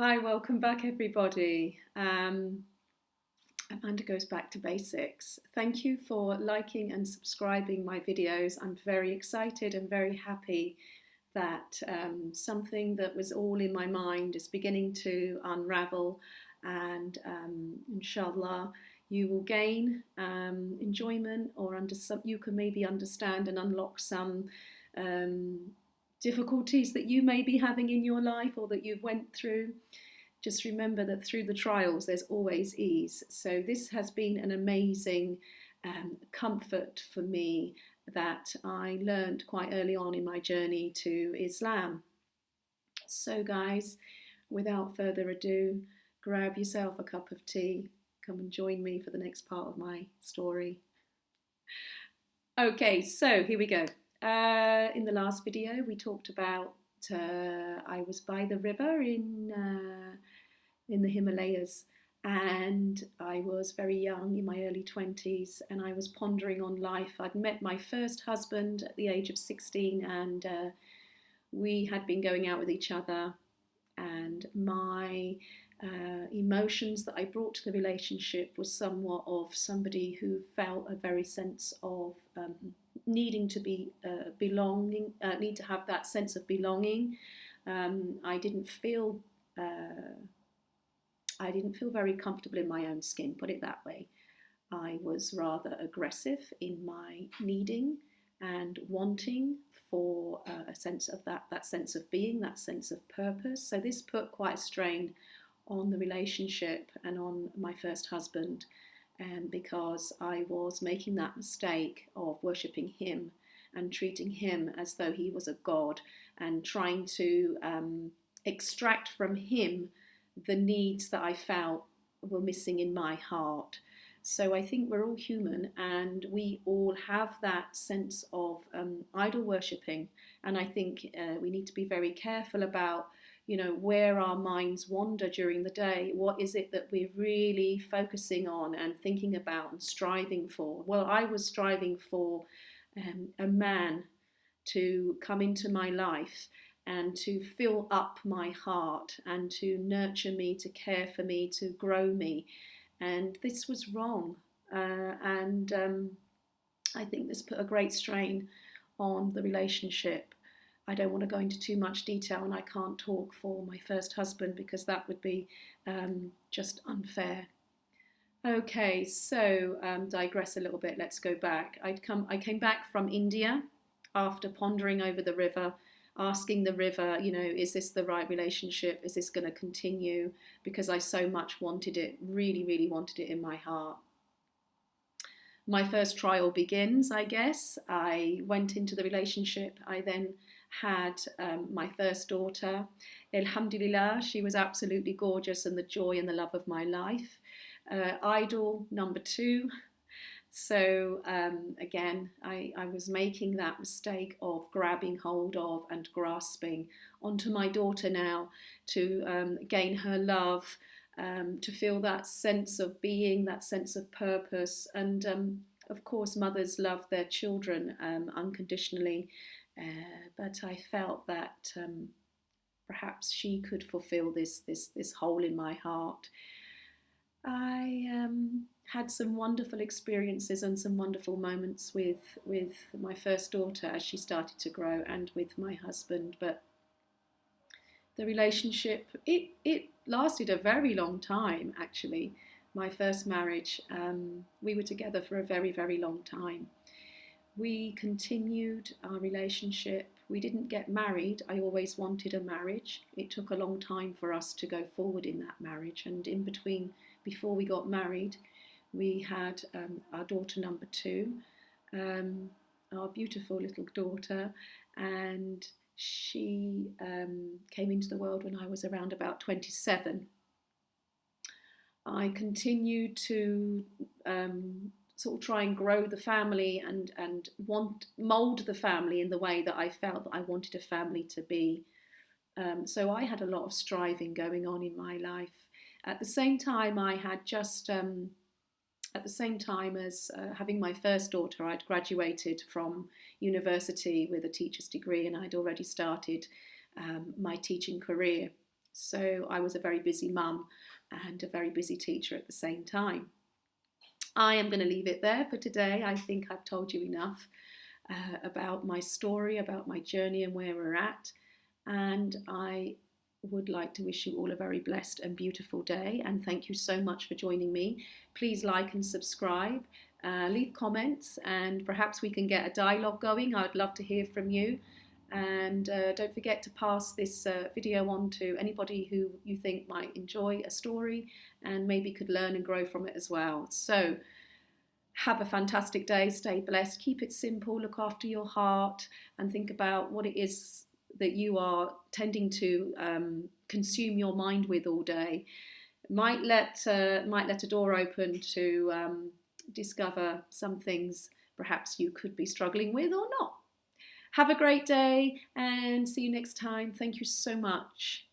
Hi, welcome back, everybody. Amanda goes back to basics. Thank you for liking and subscribing my videos. I'm very excited and very happy that something that was all in my mind is beginning to unravel, and inshallah, you will gain enjoyment, or you can maybe understand and unlock some um, difficulties that you may be having in your life or that you've went through. Just remember that through the trials there's always ease. So this has been an amazing comfort for me that I learned quite early on in my journey to Islam. So guys, without further ado, grab yourself a cup of tea, come and join me for the next part of my story. Okay, so here we go. In the last video, we talked about I was by the river in the Himalayas, and I was very young, in my early 20s, and I was pondering on life. I'd met my first husband at the age of 16, and we had been going out with each other, and my emotions that I brought to the relationship was somewhat of somebody who felt a very sense of needing to be belonging, need to have that sense of belonging. I didn't feel very comfortable in my own skin, put it that way. I was rather aggressive in my needing and wanting for a sense of that sense of being, that sense of purpose. So this put quite a strain on the relationship and on my first husband, because I was making that mistake of worshipping him and treating him as though he was a god, and trying to extract from him the needs that I felt were missing in my heart. So I think we're all human, and we all have that sense of idol worshipping. And I think we need to be very careful about, where our minds wander during the day. What is it that we're really focusing on and thinking about and striving for? Well, I was striving for a man to come into my life and to fill up my heart and to nurture me, to care for me, to grow me. And this was wrong. And I think this put a great strain on the relationship. I don't want to go into too much detail, and I can't talk for my first husband because that would be just unfair. Okay, so digress a little bit. Let's go back. I came back from India after pondering over the river, asking the river, is this the right relationship? Is this going to continue? Because I so much wanted it, really, really wanted it in my heart. My first trial begins, I guess. I went into the relationship. I then had my first daughter. Alhamdulillah, she was absolutely gorgeous and the joy and the love of my life. Idol number 2. So again, I was making that mistake of grabbing hold of and grasping onto my daughter now to gain her love, to feel that sense of being, that sense of purpose. And of course, mothers love their children unconditionally, but I felt that perhaps she could fulfill this hole in my heart. I had some wonderful experiences and some wonderful moments with my first daughter as she started to grow, and with my husband. But the relationship, it lasted a very long time, actually. My first marriage, we were together for a very, very long time. We continued our relationship. We didn't get married. I always wanted a marriage. It took a long time for us to go forward in that marriage. And in between, before we got married, we had our daughter number 2, our beautiful little daughter, and she came into the world when I was around about 27. I continued to sort of try and grow the family and mould the family in the way that I felt that I wanted a family to be. So I had a lot of striving going on in my life. At the same time, I had just, at the same time as having my first daughter, I'd graduated from university with a teacher's degree, and I'd already started my teaching career. So I was a very busy mum and a very busy teacher at the same time. I am going to leave it there for today. I think I've told you enough about my story, about my journey and where we're at. And I would like to wish you all a very blessed and beautiful day. And thank you so much for joining me. Please like and subscribe, leave comments, and perhaps we can get a dialogue going. I'd love to hear from you. And don't forget to pass this video on to anybody who you think might enjoy a story and maybe could learn and grow from it as well. So have a fantastic day, stay blessed, keep it simple, look after your heart, and think about what it is that you are tending to consume your mind with all day. Might let a door open to discover some things perhaps you could be struggling with or not. Have a great day and see you next time. Thank you so much.